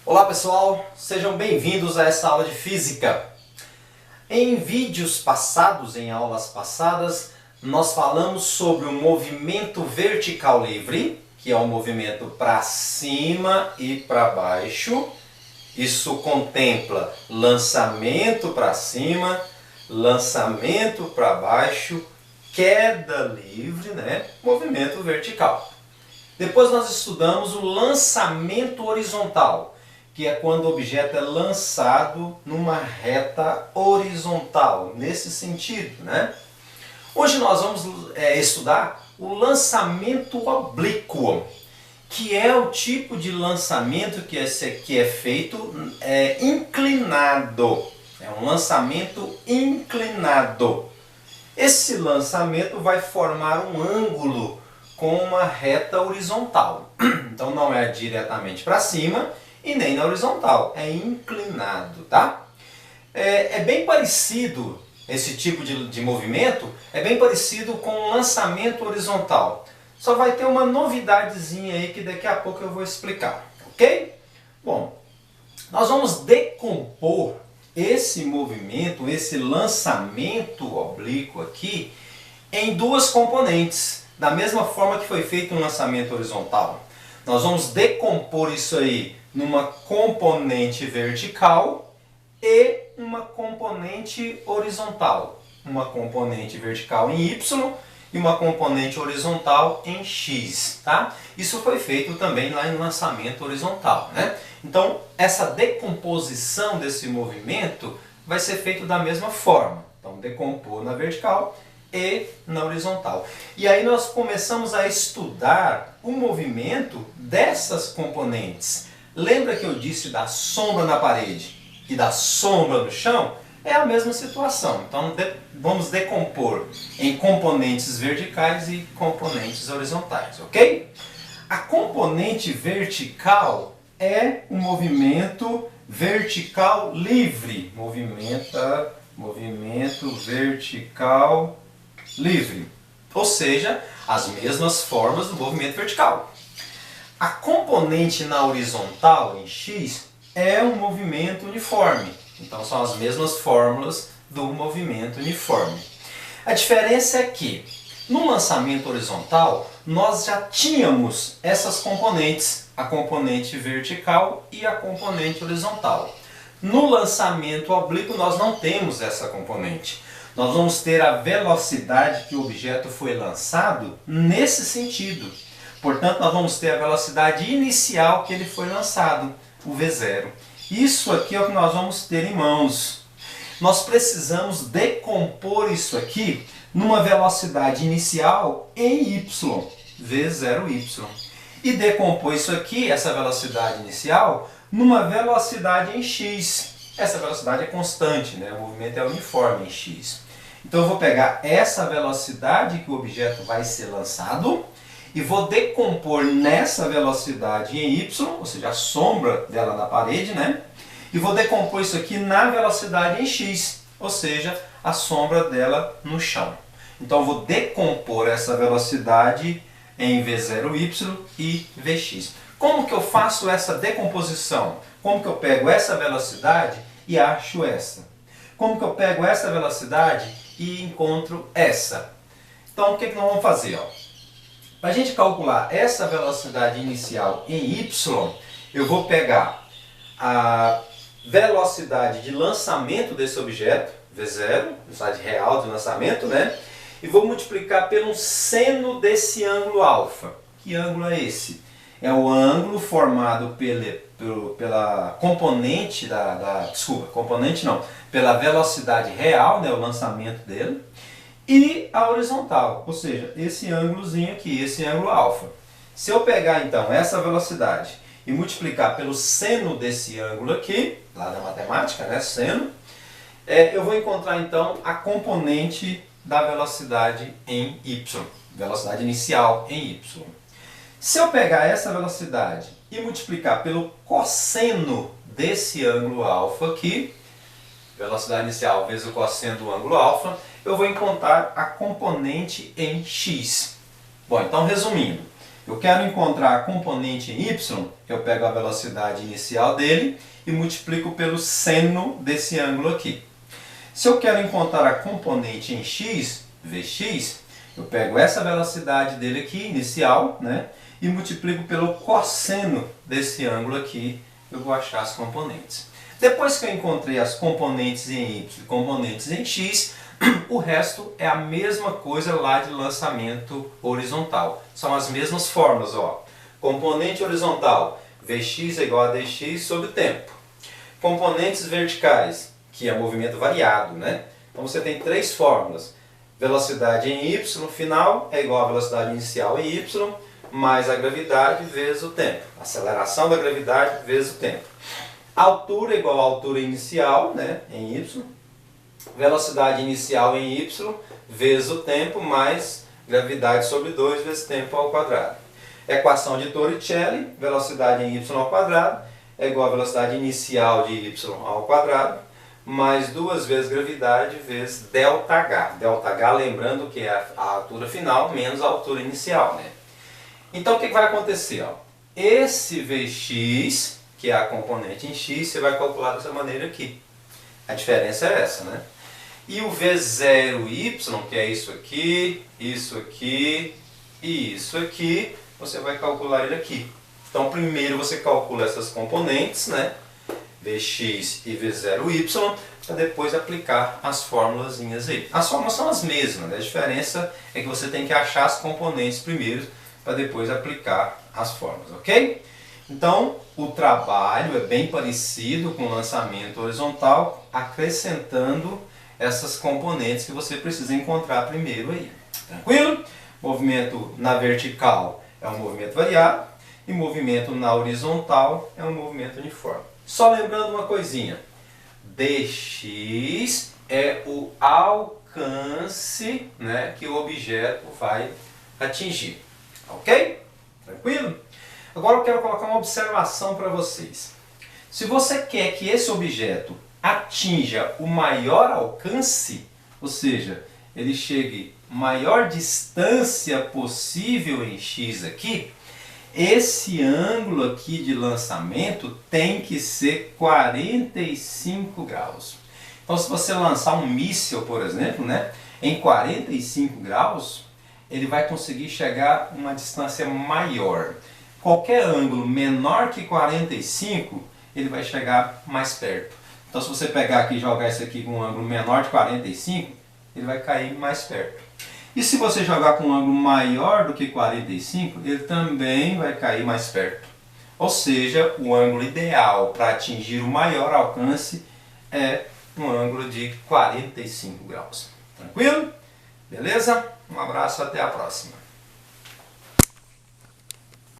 Olá pessoal, sejam bem-vindos a essa aula de Física. Em vídeos passados, em aulas passadas, nós falamos sobre o movimento vertical livre, que é o movimento para cima e para baixo. Isso contempla lançamento para cima, lançamento para baixo, queda livre, movimento vertical. Depois nós estudamos o lançamento horizontal, que é quando o objeto é lançado numa reta horizontal, nesse sentido, Hoje nós vamos estudar o lançamento oblíquo, que é o tipo de lançamento que é feito inclinado. É um lançamento inclinado. Esse lançamento vai formar um ângulo com uma reta horizontal. Então não é diretamente para cima e nem na horizontal, é inclinado, tá? É bem parecido, esse tipo de movimento, é bem parecido com o lançamento horizontal. Só vai ter uma novidadezinha aí que daqui a pouco eu vou explicar, ok? Bom, nós vamos decompor esse movimento, esse lançamento oblíquo aqui, em duas componentes, da mesma forma que foi feito no lançamento horizontal. Nós vamos decompor isso aí numa componente vertical e uma componente horizontal. Uma componente vertical em Y e uma componente horizontal em X. Tá? Isso foi feito também lá no lançamento horizontal. Então, essa decomposição desse movimento vai ser feito da mesma forma. Então, decompor na vertical e na horizontal. E aí nós começamos a estudar o movimento dessas componentes. Lembra que eu disse da sombra na parede e da sombra no chão? É a mesma situação. Então vamos decompor em componentes verticais e componentes horizontais, ok? A componente vertical é um movimento vertical livre. Movimento vertical livre. Ou seja, as mesmas formas do movimento vertical. A componente na horizontal, em X, é um movimento uniforme. Então são as mesmas fórmulas do movimento uniforme. A diferença é que no lançamento horizontal nós já tínhamos essas componentes, a componente vertical e a componente horizontal. No lançamento oblíquo nós não temos essa componente. Nós vamos ter a velocidade que o objeto foi lançado nesse sentido. Portanto, nós vamos ter a velocidade inicial que ele foi lançado, o V0. Isso aqui é o que nós vamos ter em mãos. Nós precisamos decompor isso aqui numa velocidade inicial em Y, V0y. E decompor isso aqui, essa velocidade inicial, numa velocidade em X. Essa velocidade é constante, o movimento é uniforme em X. Então eu vou pegar essa velocidade que o objeto vai ser lançado e vou decompor nessa velocidade em Y, ou seja, a sombra dela na parede, e vou decompor isso aqui na velocidade em X, ou seja, a sombra dela no chão. Então eu vou decompor essa velocidade em V0y e Vx. Como que eu faço essa decomposição? Como que eu pego essa velocidade e acho essa? Como que eu pego essa velocidade e encontro essa? Então o que nós vamos fazer? Para a gente calcular essa velocidade inicial em Y, eu vou pegar a velocidade de lançamento desse objeto, V0, velocidade real de lançamento, e vou multiplicar pelo seno desse ângulo alfa. Que ângulo é esse? É o ângulo formado pela componente pela velocidade real, o lançamento dele, e a horizontal, ou seja, esse ângulozinho aqui, esse ângulo alfa. Se eu pegar então essa velocidade e multiplicar pelo seno desse ângulo aqui, lá na matemática, seno, eu vou encontrar então a componente da velocidade em Y, velocidade inicial em Y. Se eu pegar essa velocidade e multiplicar pelo cosseno desse ângulo alfa aqui, velocidade inicial vezes o cosseno do ângulo alfa, eu vou encontrar a componente em x. Bom, então resumindo, Eu quero encontrar a componente em y, eu pego a velocidade inicial dele e multiplico pelo seno desse ângulo aqui. Se eu quero encontrar a componente em x, Vx, eu pego essa velocidade dele aqui, inicial, né, e multiplico pelo cosseno desse ângulo aqui, eu vou achar as componentes. Depois que eu encontrei as componentes em y e componentes em x, o resto é a mesma coisa lá de lançamento horizontal. São as mesmas formas, ó. Componente horizontal, Vx é igual a dx sobre o tempo. Componentes verticais, que é movimento variado, né? Então você tem três fórmulas. Velocidade em y final é igual à velocidade inicial em y, mais a gravidade vezes o tempo. Aceleração da gravidade vezes o tempo. Altura é igual à altura inicial, né, em y. Velocidade inicial em y vezes o tempo, mais gravidade sobre 2 vezes tempo ao quadrado. Equação de Torricelli, velocidade em y ao quadrado é igual à velocidade inicial de y ao quadrado, mais 2 vezes gravidade vezes ΔH. ΔH, lembrando que é a altura final menos a altura inicial, né? Então o que vai acontecer? Ó? Esse Vx, que é a componente em x, você vai calcular dessa maneira aqui. A diferença é essa, né? E o V0y, que é isso aqui e isso aqui, você vai calcular ele aqui. Então primeiro você calcula essas componentes, né? Vx e V0y, para depois aplicar as formulazinhas aí. As fórmulas são as mesmas, né? A diferença é que você tem que achar as componentes primeiro, para depois aplicar as fórmulas, ok? Então, o trabalho é bem parecido com o lançamento horizontal, acrescentando essas componentes que você precisa encontrar primeiro aí. Tranquilo? Movimento na vertical é um movimento variado e movimento na horizontal é um movimento uniforme. Só lembrando uma coisinha, dx é o alcance, né, que o objeto vai atingir. Ok? Tranquilo? Agora eu quero colocar uma observação para vocês. Se você quer que esse objeto atinja o maior alcance, ou seja, ele chegue maior distância possível em x aqui, esse ângulo aqui de lançamento tem que ser 45 graus. Então se você lançar um míssil, por exemplo, né, em 45 graus, ele vai conseguir chegar a uma distância maior. Qualquer ângulo menor que 45, ele vai chegar mais perto. Então se você pegar aqui e jogar isso aqui com um ângulo menor de 45, ele vai cair mais perto. E se você jogar com um ângulo maior do que 45, ele também vai cair mais perto. Ou seja, o ângulo ideal para atingir o maior alcance é um ângulo de 45 graus. Tranquilo? Beleza? Um abraço, até a próxima.